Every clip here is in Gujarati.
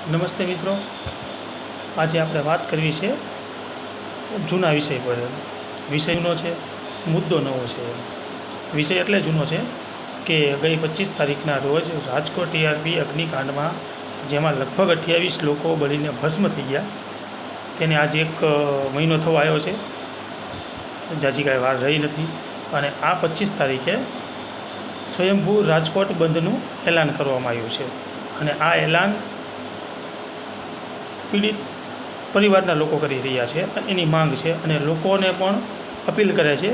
નમસ્તે મિત્રો, આજે આપણે વાત કરવી છે જૂના વિષય પર. વિષય જૂનો છે, મુદ્દો નવો છે. વિષય એટલે જૂનો છે કે ગઈ 25 તારીખના રોજ રાજકોટ ટીઆરપી અગ્નિકાંડમાં જેમાં લગભગ 28 લોકો બળીને ભસ્મ થઈ ગયા, તેને આજે 1 મહિનો થવા આવ્યો છે. જાજી કાંઈ વાર રહી નથી અને આ 25 તારીખે સ્વયંભૂ રાજકોટ બંધનું એલાન કરવામાં આવ્યું છે. અને આ એલાન પીડિત પરિવારના લોકો કરી રહ્યા છે, એની માંગ છે અને લોકોને પણ અપીલ કરે છે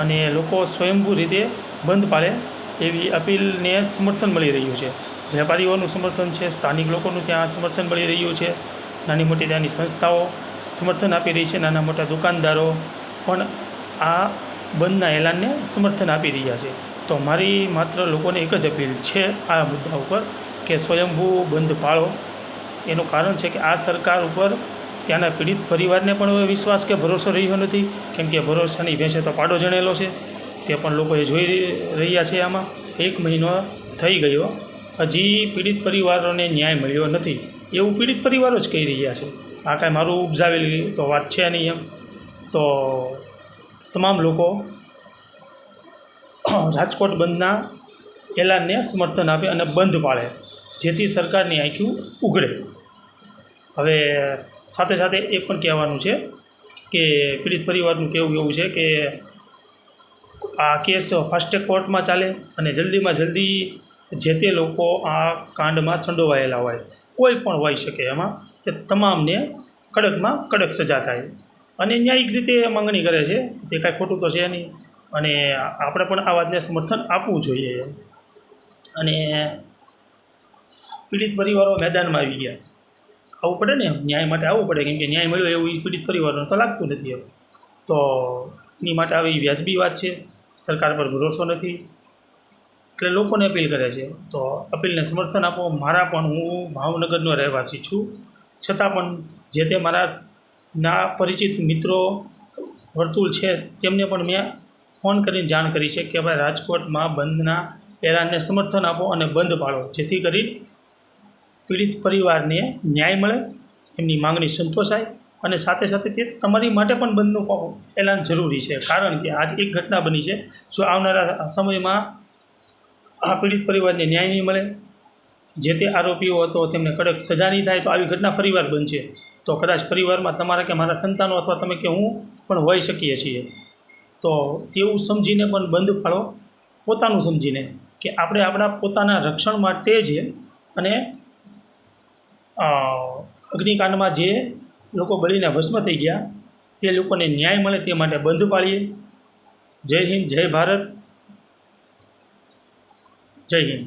અને લોકો સ્વયંભૂ રીતે બંધ પાડે એવી અપીલને સમર્થન મળી રહ્યું છે. વેપારીઓનું સમર્થન છે, સ્થાનિક લોકોનું ત્યાં સમર્થન મળી રહ્યું છે, નાની મોટી ત્યાંની સંસ્થાઓ સમર્થન આપી રહી છે, નાના મોટા દુકાનદારો પણ આ બંધના એલાનને સમર્થન આપી રહ્યા છે. તો મારી માત્ર લોકોને એક જ અપીલ છે આ મુદ્દા ઉપર કે સ્વયંભૂ બંધ પાળો. એનું કારણ છે કે આ સરકાર ઉપર ત્યાંના પીડિત પરિવારને પણ હવે વિશ્વાસ કે ભરોસો રહ્યો નથી, કેમ કે ભરોસાની ભેંસે તો પાડો જણેલો છે. તે પણ લોકોએ જોઈ રહ્યા છે. આમાં 1 મહિનો થઈ ગયો, હજી પીડિત પરિવારોને ન્યાય મળ્યો નથી એવું પીડિત પરિવારો જ કહી રહ્યા છે. આ કાંઈ મારું ઉપજાવેલી તો વાત છે નહીં. એમ તો તમામ લોકો રાજકોટ બંધના એલાનને સમર્થન આપે અને બંધ પાળે, જેથી સરકારની આંખું ઉઘડે. હવે સાથે સાથે એ પણ કહેવાનું છે કે પીડિત પરિવારનું કહેવું એવું છે કે આ કેસ ફાસ્ટ કોર્ટમાં ચાલે અને જલ્દીમાં જલ્દી જે તે લોકો આ કાંડમાં સંડોવાયેલા હોય, કોઈ પણ હોઈ શકે એમાં, કે તમામને કડકમાં કડક સજા થાય અને ન્યાયિક રીતે માંગણી કરે છે. તે કાંઈ ખોટું તો છે નહીં અને આપણે પણ આ વાતને સમર્થન આપવું જોઈએ. અને પીડિત પરિવારો મેદાનમાં આવી ગયા, આવવું પડે ને, ન્યાય માટે આવવું પડે, કેમ કે ન્યાય મળ્યો એવું પીડિત પરિવારોને તો લાગતું નથી. તો એની માટે આવી વ્યાજબી વાત છે. સરકાર પર ભરોસો નથી એટલે લોકોને અપીલ કરે છે. તો અપીલને સમર્થન આપો. મારા પણ, હું ભાવનગરનો રહેવાસી છું, છતાં પણ જે તે મારા ના પરિચિત મિત્રો વર્તુળ છે તેમને પણ મેં ફોન કરીને જાણ કરી છે કે ભાઈ રાજકોટમાં બંધના એલાનને સમર્થન આપો અને બંધ પાડો, જેથી કરી પીડિત પરિવારને ન્યાય મળે, એમની માંગણી સંતોષાય. અને સાથે સાથે તે તમારી માટે પણ બંધનું એલાન જરૂરી છે, કારણ કે આજ એક ઘટના બની છે. જો આવનારા સમયમાં આ પીડિત પરિવારને ન્યાય નહીં મળે, જે તે આરોપીઓ હતો તેમને કડક સજા નહીં થાય, તો આવી ઘટના પરિવાર બનશે. તો કદાચ પરિવારમાં તમારા કે મારા સંતાનો અથવા તમે કે હું પણ હોઈ શકીએ છીએ. તો એવું સમજીને પણ બંધ પાડો, પોતાનું સમજીને, કે આપણે આપણા પોતાના રક્ષણ માટે જ. અને અગ્નિકાંડમાં જે લોકો બળીને ભસ્મ થઈ ગયા તે લોકોને ન્યાય મળે તે માટે બંધ પાડીએ. જય હિન્દ, જય ભારત, જય હિન્દ.